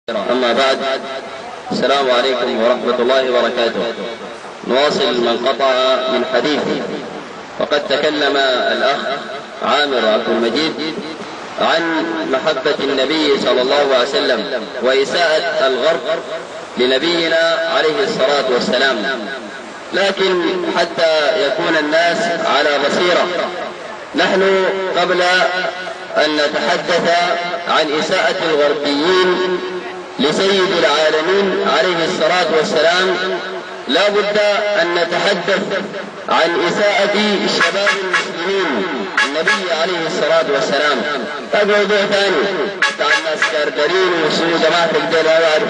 أما بعد، السلام عليكم ورحمة الله وبركاته. نواصل من قطع من حديث. وقد تكلم الأخ عامر عبد المجيد عن محبة النبي صلى الله عليه وسلم وإساءة الغرب لنبينا عليه الصلاة والسلام، لكن حتى يكون الناس على بصيرة، نحن قبل أن نتحدث عن إساءة الغربيين لسيد العالمين عليه الصلاة والسلام لا بد أن نتحدث عن إساءة شباب المسلمين النبي عليه الصلاة والسلام. هذا موضوع ثاني بتاع الناس كاردرين وسوء جماعة الجلال،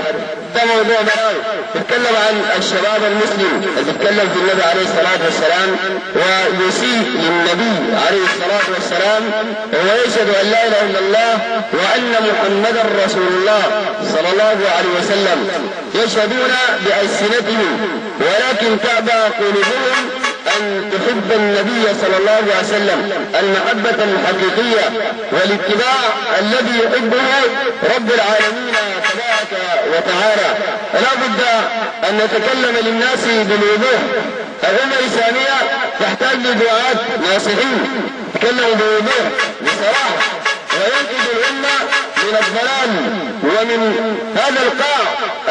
ده موضوع براوي يتكلم عن الشباب المسلم اللي يتكلم في النبي عليه الصلاة والسلام ويسيء للنبي عليه الصلاة والسلام ويشهد أن لا إله إلا الله وأن محمدا رسول الله صلى الله عليه وسلم، يشهدون بألسنتهم ولكن تأبى قلوبهم أن تحب النبي صلى الله عليه وسلم المحبة الحقيقية والاتباع الذي يحبه رب العالمين تبارك وتعالى. لا بد أن نتكلم للناس بالوضوح. الأمة الإسلامية تحتاج لدعاة ناصحين يتكلموا بوضوح بصراحة وينقذ الأمة من الضلال ومن هذا القاع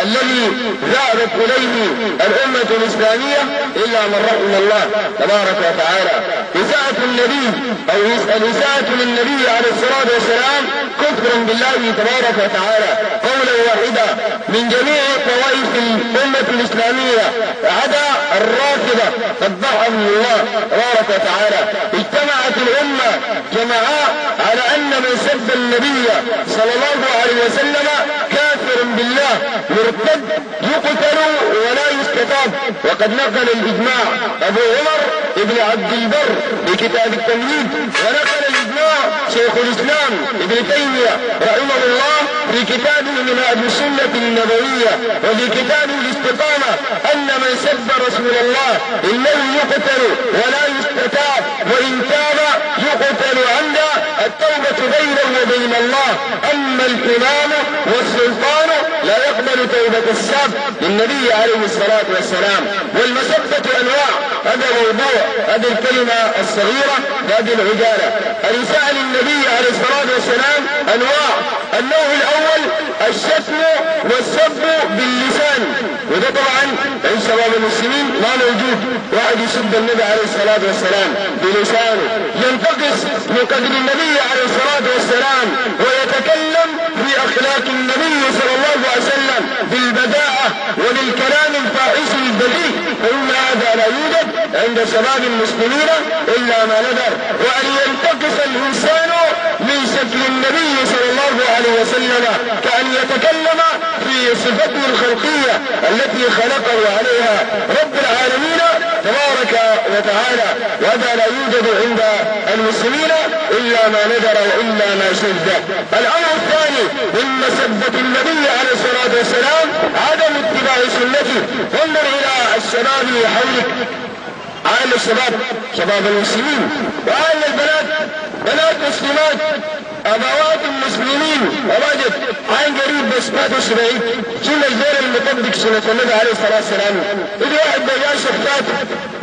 الذي ذهبت إليه الأمة الإسلامية إلا من رحم الله تبارك وتعالى. إساءة النبي أو الإساءة للنبي عليه الصلاة والسلام كفر بالله تبارك وتعالى قولا واحدا من جميع طوائف الأمة الإسلامية عدا الرافضة قبحهم الله تبارك وتعالى. اجتمعت الأمة جماعة على أن من سب النبي صلى الله عليه وسلم كافر بالله مرتد يقتل ولا يستتاب. وقد نقل الإجماع أبو عمر ابن عبد البر في كتاب التمهيد، ونقل الإجماع شيخ الإسلام ابن تيمية رحمه الله في كتابه منهاج السنة النبوية وفي كتابه الاستقامة أن من سب رسول الله إنه يقتل ولا يستتاب وإن تاب يقتل عمدا التوبة بينه وبين الله. أما الإمام والسلطان لا يقبل توبة السب للنبي عليه الصلاة والسلام. والمسبة أنواع، هذا موضوع هذه الكلمة الصغيرة هذه العجالة. الإساءة للنبي عليه الصلاة والسلام أنواع. النوع الأول الشتم والسب باللسان، وده طبعا عند شباب المسلمين ما موجود. واحد يسب النبي عليه الصلاة والسلام بلسانه ينتقص من قدر النبي عليه الصلاة والسلام ويتكلم في أخلاق النبي صلى الله عليه وسلم بالبداءة وبالكلام الفاحش البذيء، فإن هذا لا يوجد عند شباب المسلمين إلا ما ندر. وأن ينتقص الإنسان من شكل النبي صلى الله عليه وسلم كأن يتكلم في صفته الخلقية التي خلقه عليها رب العالمين تبارك وتعالى، وهذا لا يوجد عند المسلمين إلا ما ندر وإلا ما شذ. الأمر الثاني من مسبة النبي عليه الصلاة والسلام عدم اتباع سنته. انظر إلى الشباب حولك، أهل الشباب شباب المسلمين وأهل البنات بنات مسلمات أبوات المسلمين ووجد عين قريب بس ما تشبعي شنو الزول المطبق سنة النبي عليه الصلاة والسلام. إذا واحد بيجان شفتات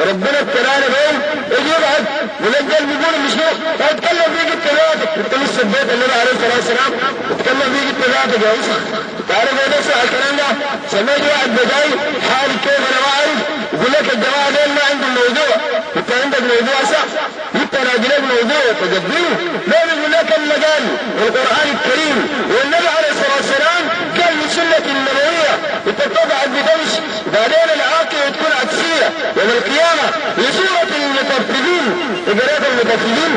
ربنا ابتلانا بهم إذا يبعد ولجل بيقول مش نوع فاتكلم فيك اتباعتك. انت مش سبيت النبي عليه الصلاة والسلام اتكلم فيك اتباعتك يا وسخ. تعرف ايه نفسه على الكلام ده؟ سميت واحد بجاي حالي كيف انا ما اعرف يقول لك الجماعة دول ما عندهم موضوع، انت عندك موضوع صح؟ انت راجلين موضوع تقبله لا بيقول لك المجال والقرآن الكريم والنبي عليه الصلاة والسلام قال من سنة النبوية انت تضعف بتمش بعدين العاقبة تكون عكسية يوم القيامة لسورة المطفلين. قريت المطفلين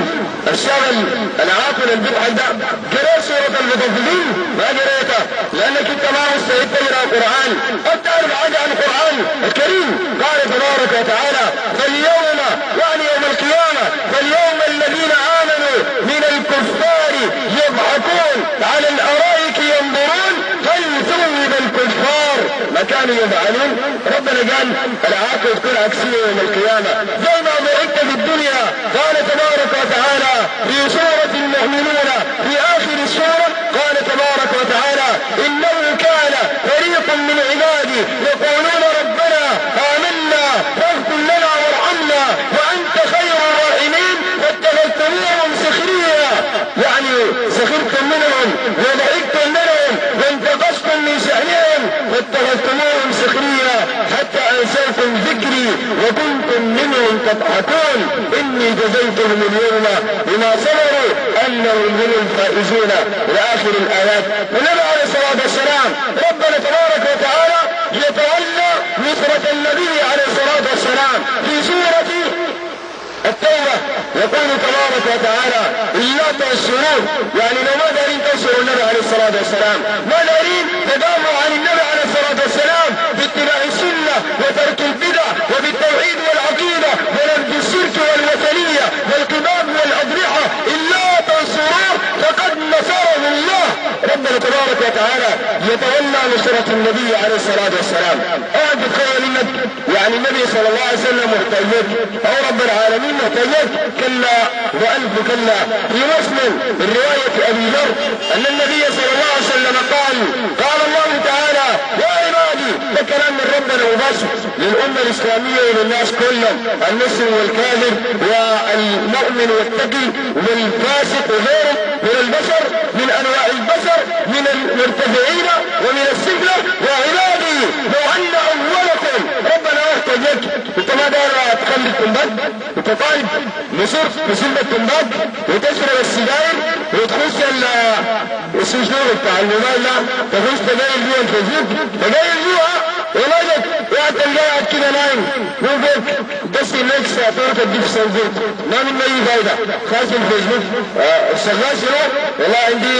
الشغل العاقل البدع ده قريت سورة المطفلين ما قريتها لأنك انت ما مستعد تقرأ القرآن أو تعرف حاجة عن القرآن الكريم. قال تبارك وتعالى فاليوم يعني يوم القيامة فاليوم الذين آمنوا من الكفار يضحكون على الأرائك ينظرون هل ثوب الكفار ما كانوا يفعلون. ربنا قال العاقبة تكون عكسية يوم القيامة زي ما ضحكت في الدنيا. قال تبارك وتعالى في سورة المؤمنون في آخر السورة قال تبارك وتعالى إنه كان وكنتم منهم تضحكون إني جزيتهم اليوم بما صبروا أنهم هم الفائزون إلى آخر الآيات. والنبي عليه الصلاة والسلام ربنا تبارك وتعالى يتولى نصرة النبي عليه الصلاة والسلام في سورة التوبة. يقول تبارك وتعالى إلا تنصروه، يعني لو ما دارين تنصروا النبي عليه الصلاة والسلام، ما دارين تدافعوا عن النبي عليه الصلاة والسلام باتباع السنة وترك البدع وبالتوحيد والعقيدة ونبذ الشرك والوثنية والقباب والأضرحة، إلا تنصروه فقد نصره الله. ربنا تبارك وتعالى يتولى نصرة النبي عليه الصلاة والسلام. أقعد تتخيل إنك يعني النبي صلى الله عليه وسلم محتاجك أو رب العالمين محتاجك؟ كلا وألف كلا. في مسلم من رواية أبي ذر أن النبي صلى الله عليه وسلم قال الله تعالى يا عبادي، ده كلام من ربنا مباشر للأمة الإسلامية وللناس كلهم، المسلم والكافر والمؤمن والتقي والفاسق وغيره من البشر، من أنواع البشر، من المرتفعين ومن السفلى. يا عبادي لو أن أولكم، ربنا يحتاجك، انت ما دار تخلي التنبات، انت طالب مصر تسلم التنبات وتشرب السجاير وتخش السجنور بتاع الموبايل ده، تخش تجايل جوا الفيسبوك، تجايل جوا ولاجك قاعد تلقاها كده نايم وبك بس انك ساعتين تديك سنزوت، ما من اي فايده. خاص الفيسبوك الشغال شنو؟ والله عندي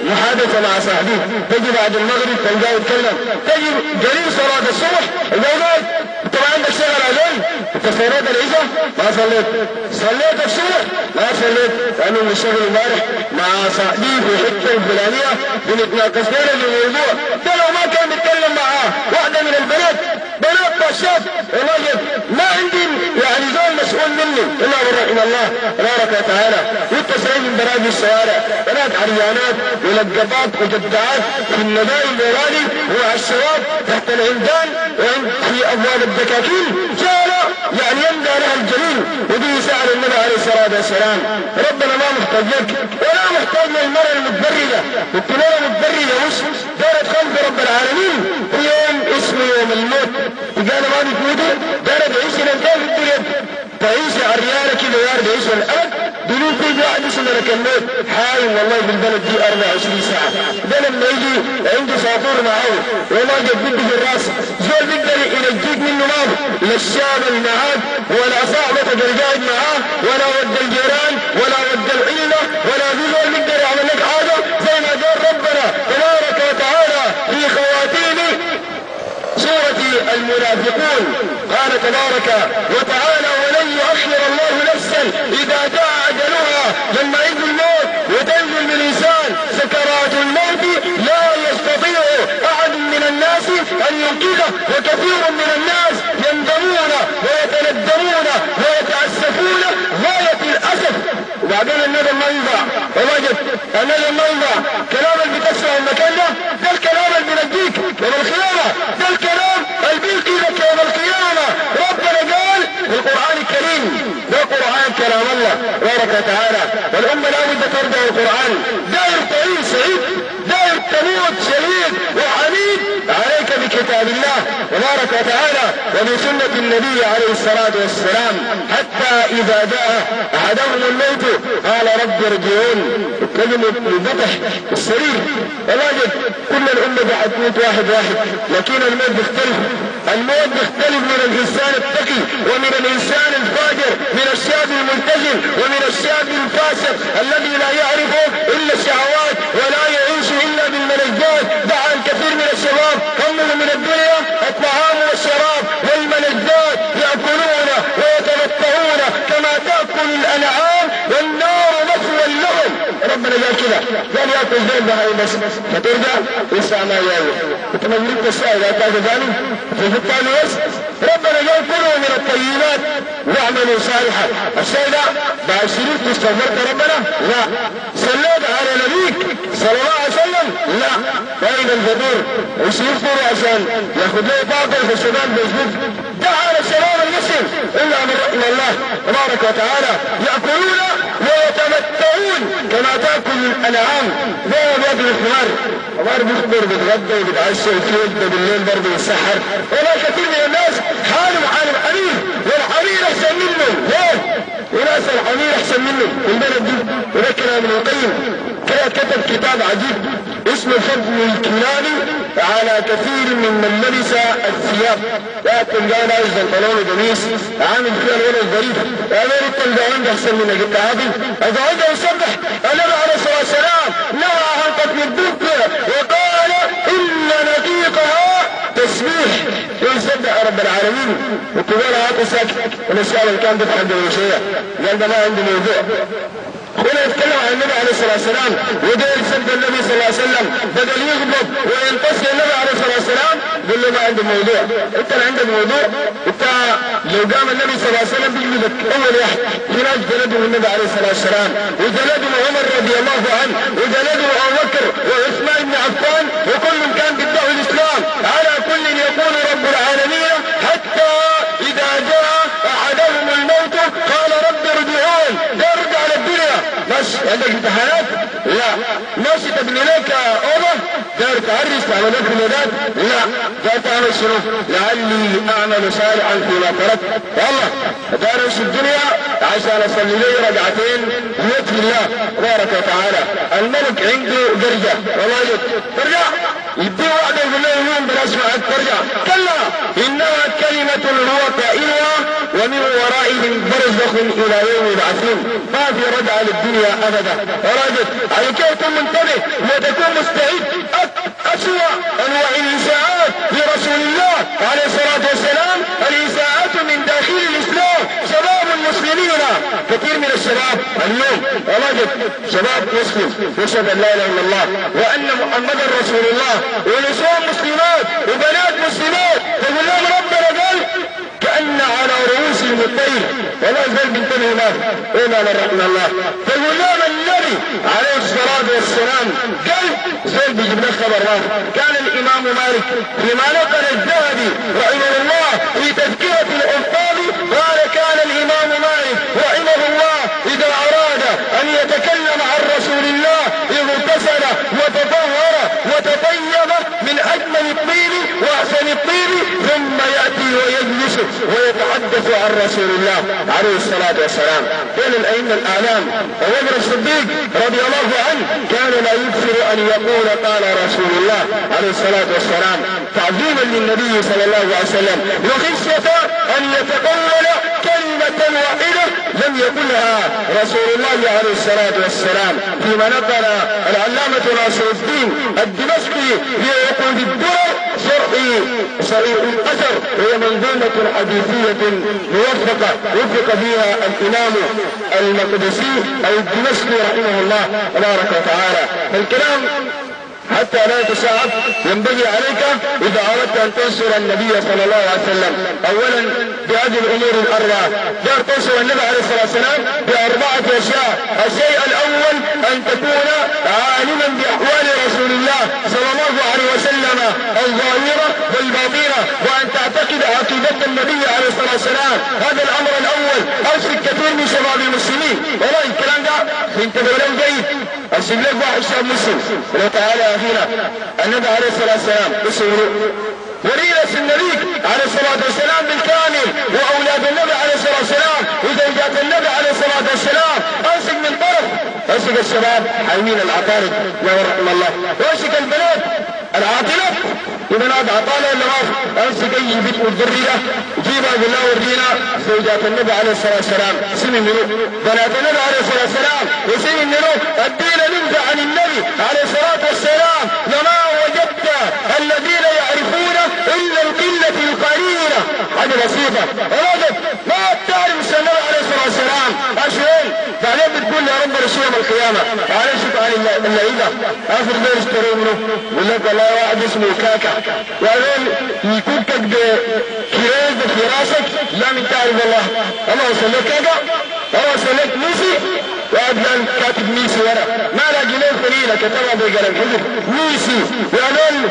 محادثه مع صاحبي، تجي بعد المغرب تلقاه يتكلم، تجي قريب صلاه الصبح الجوال، انت ما عندك شغل عليه؟ انت صليت العشاء؟ ما صليت. صليت الصبح؟ ما صليت، لانه من الشغل امبارح مع صاحبي في الحته الفلانيه بنتناقش لنا في الموضوع، ده لو ما كان بيتكلم معاه واحده من البنات، بنات طاشات والله ما عندي يعني زول مسؤول مني الا من رحم الله تبارك وتعالى. والتسعين من براجي الشوارع، بنات عريانات ولقطات وجدعات في النداء البيراني وعلى الشباب تحت العمدان وفي ابواب الدكاكين، شارع يعني يمدى لها الجميل، وبه سأل النبي عليه الصلاة والسلام. ربنا ما محتاج لك ولا محتاج للمرأة المتبرجة، والتنية المتبرجة مش دارت خلف رب العالمين يوم اسمه يوم الموت، تقال ما بتموتوا دارت تعيش الانسان في الدنيا، تعيش عريانة كده وارد تعيش الأبد بدون كل واحد اسمه لك الموت حايم والله بالبلد دي 24 ساعة. ده لما يجي عنده ساطور معاه والله قد بده في الراس، زول بيقدر ينجيك منه ماضي، لا الشاب اللي معاك ولا صاحبتك اللي قاعد معاه ولا ود الجيران ولا ود العيلة ولا في زول بيقدر يعمل لك حاجة زي ما قال ربنا تبارك وتعالى في خواتيم سورة المنافقون. قال تبارك وتعالى ولن يؤخر الله نفسا إذا جاء أجلها، لما يجي الموت وتنزل بالإنسان سكرات الموت لا يستطيع أحد من الناس أن ينقذه، وكثير من الناس يندمون ويتندمون ويتأسفون غاية الأسف. وبعدين الندم ما ينفع، ووجد الندم ما ينفع. كلام اللي بتسمع المكان ده الكلام اللي بينجيك يوم القيامة، ده الكلام اللي بينقذك يوم القيامة. ربنا قال في القرآن الكريم، ده قرآن كلام الله تبارك وتعالى، والأمة لا بد ترضى القرآن. داير طريق سعيد، داير تموت شهيد وحميد، عليك بكتاب الله تبارك وتعالى وبسنة النبي عليه الصلاة والسلام، حتى إذا جاء أحدهم الموت قال رب ارجعون. كلمة البطح السرير، الواجد كل الأمة حتموت واحد واحد، لكن الموت بيختلف. الموت بيختلف من الإنسان التقي ومن الإنسان الفاجر، من الشاب الملتزم ومن الشاب الفاسق الذي لا يعرف إلا الشهوات ولا يعيش إلا بالملذات. دعا الكثير من الشباب همه من الدنيا الطعام والشراب والملذات، يأكلون ويتمتعون كما تأكل الأنعام والنار مثوى لهم. ربنا قال كده، قال ياكل زين بهاي بس فترجع يسعى ما ياكل. انت ما يريد تسعى اذا كان ذلك في الثاني بس. ربنا قال كلوا من الطيبات واعملوا صالحا. الشيء ده بعد شريك استغفرت ربنا؟ لا. صليت على نبيك صلى الله عليه وسلم؟ لا. وين الفطور؟ وش يفطر عشان ياخذ له باطل في الشباب فيسبوك؟ ده على الشباب المسلم مسلم الا من رحم الله تبارك وتعالى، ياكلون ويتمتعون كما تاكل الانعام زي ما بياكل الحمار. الحمار بيخبر بيتغدى وبيتعشى ويتوضى بالليل برضه يتسحر، ولا كثير من الناس حالهم حال الحرير، والحرير احسن منه. ليه؟ وناس الحرير احسن منه في البلد دي. وذكر ابن القيم كتب كتاب عجيب اسمه فضل الكناني على كثير من لبس الثياب. لكن جاي ناس بنطلون وقميص عامل فيها الولد الظريف، امير الطلبان ده احسن منك انت عادي. الزواج يسبح النبي عليه الصلاه والسلام نهى عن قتل الدب وقال ان نطيقها تسبيح، يسبح رب العالمين. وتقول هاتوا ساكت ونسال الكلام ده عند الوشيه، قال ده ما عنده موضوع. هنا يتكلم عن النبي عليه الصلاه والسلام ودير سب النبي صلى الله عليه وسلم، بدل يغضب وينتصر النبي عليه الصلاه والسلام يقول له ما عنده موضوع. انت اللي عندك موضوع. انت لو قام النبي صلى الله عليه وسلم بيجلدك اول واحد. في ناس جلدوا النبي عليه الصلاه والسلام، وجلدوا عمر رضي الله عنه، وجلدوا ابو بكر وعثمان بن عفان، وكل كان بيدعوا الاسلام. على كل يقول رب العالمين حتى اذا جاء احدهم الموت قال رب ارجعون، ارجع للدنيا. ماشي عندك امتحانات؟ لا. ماشي تبني لك اوضه؟ دار تعرس على ذاك الميدان؟ لا. دار تعمل شنو؟ لعلي اعمل صالحا فيما تركت. يلا دار امشي الدنيا عشان اصلي لي ركعتين بوجه الله تبارك وتعالى. الملك عنده درجه، والله ترجع يديه وعده يقول له يوم بلاش معك ترجع. كلا انها كلمه هو قائلها ومن ورائهم برزخ الى يوم يبعثون. ما في رجعه للدنيا ابدا يا راجل. على كيف تكون منتبه وتكون مستعد. اسوأ انواع الاساءات لرسول الله عليه الصلاه والسلام الاساءات من داخل الاسلام. شباب المسلمين كثير من الشباب اليوم يا راجل شباب مسلم يشهد ان لا اله الا الله وان محمدا رسول الله، ونسوان مسلمات وبنات مسلمات تقول لهم ربنا قال كأن على رؤوسهم الطير. والله زي بنتبه ما إلا من رحم الله. تقول لهم النبي عليه الصلاة والسلام قال زي بيجيب لك خبر راح. كان الإمام مالك فيما نقل الذهبي رحمه الله في تذكرة الحفاظ قال كان الإمام مالك رحمه الله إذا أراد أن يتكلم عن رسول الله اغتسل وتطهر وتطيب من أجمل الطيب وأحسن الطيب ثم يأتي ويجلس ويتحدث عن رسول الله عليه الصلاة والسلام. كان الأئمة الأعلام أبو بكر الصديق رضي الله عنه كان لا يكثر أن يقول قال رسول الله عليه الصلاة والسلام تعظيما للنبي صلى الله عليه وسلم، وخشية أن يتقول كلمة واحدة لم يقلها رسول الله عليه الصلاة والسلام. فيما نقل العلامة ناصر الدين الدمشقي في عقود الدرر صحيح الأثر، هي منظومة حديثية موفقة وفق فيها الإمام المقدسي أو الدمشقي رحمه الله تبارك وتعالى. الكلام حتى لا يتصاعد ينبغي عليك إذا أردت أن تنصر النبي صلى الله عليه وسلم أولا بهذه الأمور الأربعة. دار تنصر النبي عليه الصلاة والسلام بأربعة أشياء. الشيء الأول أن تكون عالما بأحوال رسول الله صلى الله عليه وسلم الظاهرة والباطنة، وأن تعتقد عقيدة النبي عليه الصلاة والسلام. هذا الأمر الأول. أوصي كثير من شباب المسلمين والله الكلام ده انتبهوا له جيد. أرسل لك واحد شاب مسلم ولو تعالى أخينا النبي عليه الصلاة والسلام اسمه وريث النبي عليه الصلاة والسلام بالكامل وأولاد النبي عليه الصلاة والسلام وزوجات النبي عليه الصلاة والسلام. أمسك من طرف، أمسك الشباب حيمين العطارد يا رحم الله، وأمسك البنات العاطلة وبنات عطالة ولا ما أمسك أي بنت متضررة جيبها بالله ورينا زوجات النبي عليه الصلاة والسلام. سمي منه بنات النبي عليه الصلاة والسلام، وسمي منه الدين ننزع عن النبي عليه الصلاة والسلام. لما وجدت الذين يعرفون إلا القلة القليلة. حاجة بسيطة راجل ما تعرف النبي عليه الصلاة والسلام أشهر بعدين بتقول يا رب رسول يوم القيامة تعالى شوف عن اللعيبة آخر دور اشتروا منه يقول لك والله واحد اسمه كاكا وقالوا يكوكك بكريز في راسك لا من تعرف الله الله وصلك كاكا الله وصلك ميسي واحد قال كاتب ميسي ورا ما لاقي له خليله كتبها بقلم حزب ميسي وقالوا